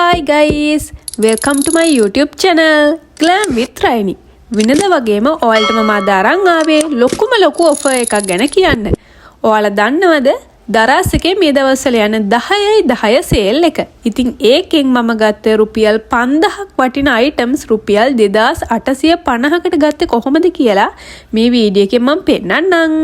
Hi guys, welcome to my YouTube channel Glam with Raini. විනද වගේම ඔයාලට මම අදාරන් ආවේ ලොකු ඔෆර් එකක් ගැන කියන්න. ඔයාලා දන්නවද දරාස් එකේ මේ දවස්වල යන 10/10 සේල් එක. ඉතින් ඒකෙන් මම ගත්ත රුපියල් 5000ක් වටින අයිටම්ස් රුපියල් 2850කට ගත්තේ කොහොමද කියලා මේ වීඩියෝ එකෙන් මම පෙන්නන්නම්.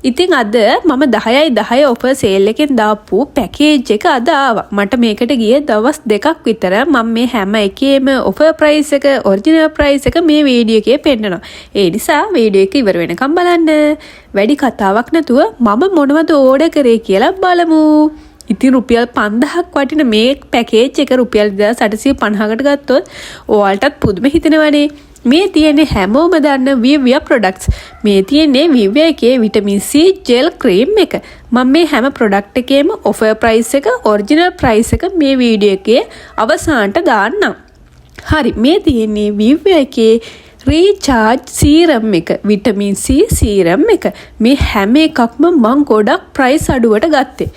ඉතින් අද මම 10/10 ඔෆර් සේල් එකෙන් දාපු පැකේජ් එක අද ආවා. මට මේකට ගියේ දවස් 2ක් විතර. මම මේ හැම එකේම ඔෆර් ප්‍රයිස් එක, ඔරිජිනල් ප්‍රයිස් එක මේ වීඩියෝ එකේ පෙන්නනවා. ඒ නිසා වීඩියෝ එක ඉවර වෙනකම් බලන්න. වැඩි කතාවක් නැතුව මම මොනවද ඕඩර් කරේ කියලා බලමු. ඉතින් රුපියල් 5000ක් වටින මේ පැකේජ් එක රුපියල් 2850කට ගත්තොත් ඔයාලටත් පුදුම හිතෙනවනේ. මේ තියෙන්නේ හැමෝම දන්න Vivia products. මේ තියෙන්නේ Vivia එකේ විටමින් C gel cream එක. මම මේ හැම product එකේම offer price එක, original price එක මේ වීඩියෝ එකේ අවසානට දාන්නම්. හරි, මේ තියෙන්නේ Vivia එකේ recharge serum එක, විටමින් C serum එක. මේ හැම එකක්ම මම ගොඩක් price අඩුවට ගත්තේ.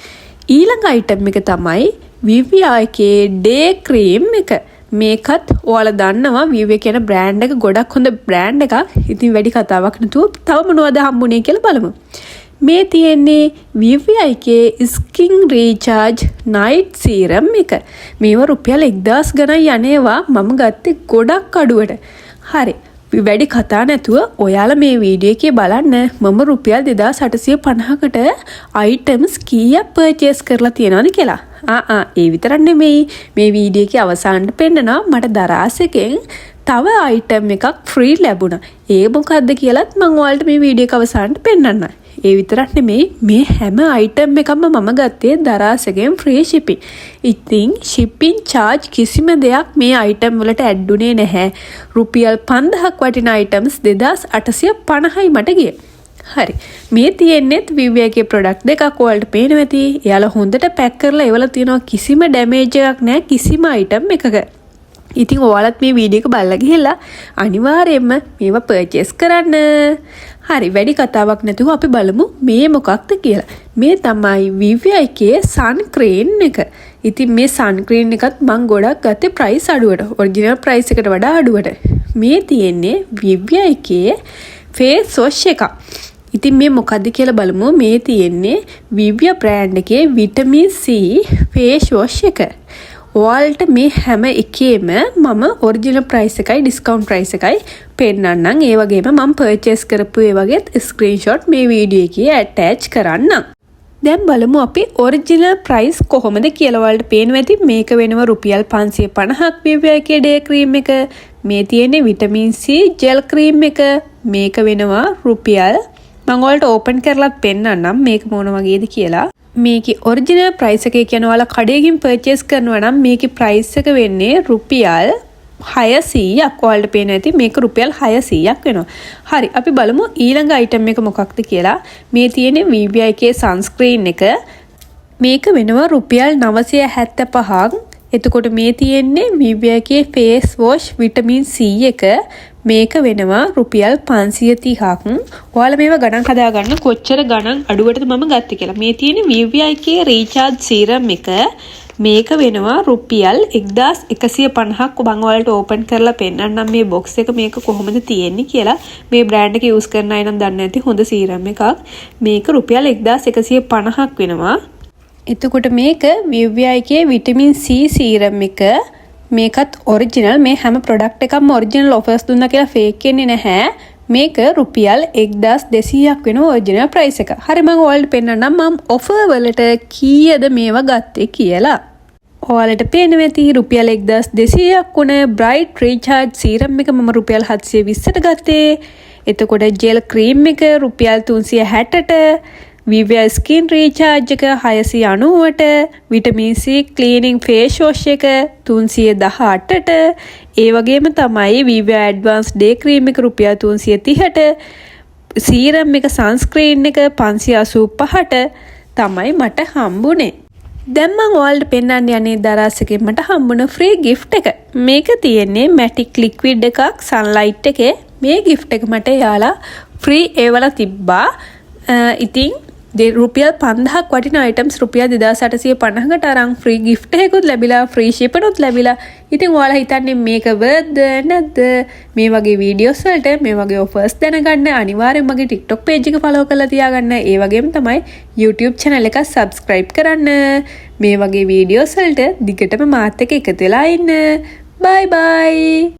ඊළඟ item එක තමයි Vivia එකේ day cream එක. මේකත් ඔයාලා දන්නවා Vivia කියන බ්‍රෑන්ඩ් එක ගොඩක් හොඳ බ්‍රෑන්ඩ් එකක්. ඉතින් වැඩි කතාවක් නැතුව තව මොනවද හම්බුනේ කියලා බලමු. මේ තියෙන්නේ Vivia එකේ skin recharge night serum එක. මේව රුපියල් 1000 ගණන් යන්නේවා මම ගත්තේ ගොඩක් අඩුවට. හරි. වැඩි කතා නැතුව ඔයාලා මේ වීඩියෝ එකේ බලන්න මම රුපියල් 2850කට items කීයක් purchase කරලා තියෙනවද කියලා. ඒ විතරක් නෙමෙයි, මේ වීඩියෝ එකේ අවසානට පෙන්නනවා මට දරාස් එකෙන් තව item එකක් free ලැබුණා. ඒ මොකක්ද කියලාත් මම ඔයාලට මේ වීඩියෝ එක අවසානට පෙන්නන්නම්. ඒ විතරක් නෙමෙයි, මේ හැම item එකක්ම මම ගත්තේ දරාස් එකෙන් free shipping. ඉතින් shipping charge කිසිම දෙයක් මේ item වලට ඇඩ් උනේ නැහැ. රුපියල් 5000ක් වටින items 2850යි මට ගියේ. හරි, මේ තියෙන්නේ Vivia එකේ product දෙකක් ඔයාලට පේනවා ඇති. එයාලා හොඳට පැක් කරලා ඒවල තියෙනවා කිසිම damage එකක් නැහැ කිසිම item එකක. ඉතින් ඔයාලත් මේ වීඩියෝ එක බලලා ගිහලා අනිවාර්යයෙන්ම මේවා purchase කරන්න. හරි, වැඩි කතාවක් නැතුව අපි බලමු මේ මොකක්ද කියලා. මේ තමයි Vivia එකේ sun cream එක. ඉතින් මේ sun cream එකත් මම ගොඩක් ගත්තේ price අඩුවට, original price එකට වඩා අඩුවට. මේ තියෙන්නේ Vivia එකේ face wash එකක්. ඉතින් මේ මොකද්ද කියලා බලමු. මේ තියෙන්නේ Vivia brand එකේ vitamin C face wash එක. ඔයාලට මේ හැම එකේම මම ඔරිජිනල් ප්‍රයිස් එකයි ඩිස්කවුන්ට් ප්‍රයිස් එකයි පෙන්නන්නම්. ඒ වගේම මම පර්චේස් කරපු ඒ වගේත් ස්ක්‍රීන්ෂොට් මේ වීඩියෝ එකේ ඇටච් කරන්නම්. දැන් බලමු අපි ඔරිජිනල් ප්‍රයිස් කොහොමද කියලා. ඔයාලට පේනවා ඇති මේක වෙනවා රුපියල් 550ක් Vivia එකේ ඩේ ක්‍රීම් එක. මේ තියෙන්නේ විටමින් C ජෙල් ක්‍රීම් එක. මේක වෙනවා රුපියල්, මම ඔයාලට ඕපන් කරලාත් පෙන්නන්නම් මේක මොන වගේද කියලා. මේකේ ඔරිජිනල් ප්‍රයිස් එක කියන ඔයාලා කඩේකින් පර්චේස් කරනවා නම් මේකේ ප්‍රයිස් එක වෙන්නේ රුපියල් 600ක්. ඔයාලට පේනවා ඇති මේක රුපියල් 600ක් වෙනවා. හරි, අපි බලමු ඊළඟ item එක මොකක්ද කියලා. මේ තියෙන්නේ Vivia එකේ sunscreen එක. මේක වෙනවා රුපියල් 975ක්. එතකොට මේ තියෙන්නේ Vivia එකේ face wash vitamin C එක. මේක වෙනවා රුපියල් 530ක්. ඔයාලා මේව ගණන් හදාගන්න කොච්චර ගණන් අඩුවටද මම ගත්තේ කියලා. මේ තියෙන්නේ Vivia එකේ recharge serum එක. මේක වෙනවා රුපියල් 1150ක්. මම ඔයාලට ඕපන් කරලා පෙන්නන්නම් මේ box එක මේක කොහොමද තියෙන්නේ කියලා. මේ brand එක use කරන අය නම් දන්නේ නැති හොඳ serum එකක්. මේක රුපියල් 1150ක් වෙනවා. එතකොට මේක Vivia එකේ vitamin C serum එක. මේකත් ඔරිජිනල්. මේ හැම ප්‍රොඩක්ට් එකක්ම ඔරිජිනල් ඔෆර්ස් දුන්නා කියලා ෆේක් එන්නේ නැහැ. මේක රුපියල් 1200ක් වෙන ඔරිජිනල් ප්‍රයිස් එක. හරි, මම ඔයාලට පෙන්නන්නම් මම ඔෆර් වලට කීයද මේවා ගත්තේ කියලා. ඔයාලට පේනවා ඇති රුපියල් 1200ක් වුණ bright recharge serum එක මම රුපියල් 720ට ගත්තේ. එතකොට gel cream එක රුපියල් 360ට, Vivia skin recharge එක 690ට, vitamin C cleaning face wash එක 318ට, ඒ වගේම තමයි Vivia advanced day cream එක රුපියල් 330ට, serum එක sunscreen එක 585ට තමයි මට හම්බුනේ. දැන් මම ඔයාලට පෙන්නන්න යන්නේ දරාස් එකෙන් මට හම්බුන free gift එක. මේක තියෙන්නේ matic liquid එකක් sunlight එකේ. මේ gift එක මට යාලා free ඒවලා තිබ්බා. ඉතින් රුපියල් 5000ක් වටින අයිටම්ස් රුපියල් 2850කට අරන් ෆ්‍රී ගිෆ්ට් එකකුත් ලැබිලා ෆ්‍රී ෂිපනුත් ලැබිලා. ඉතින් ඔයාලා හිතන්නේ මේක වර්ත්ද නැද්ද? මේ වගේ වීඩියෝස් වලට මේ වගේ ඔෆර්ස් දැනගන්න අනිවාර්යෙන් මගේ TikTok page එක follow කරලා තියාගන්න. ඒ වගේම තමයි YouTube channel එක subscribe කරන්න. මේ වගේ වීඩියෝස් වලට දිගටම මාත් එක්ක එකතු වෙලා ඉන්න. bye bye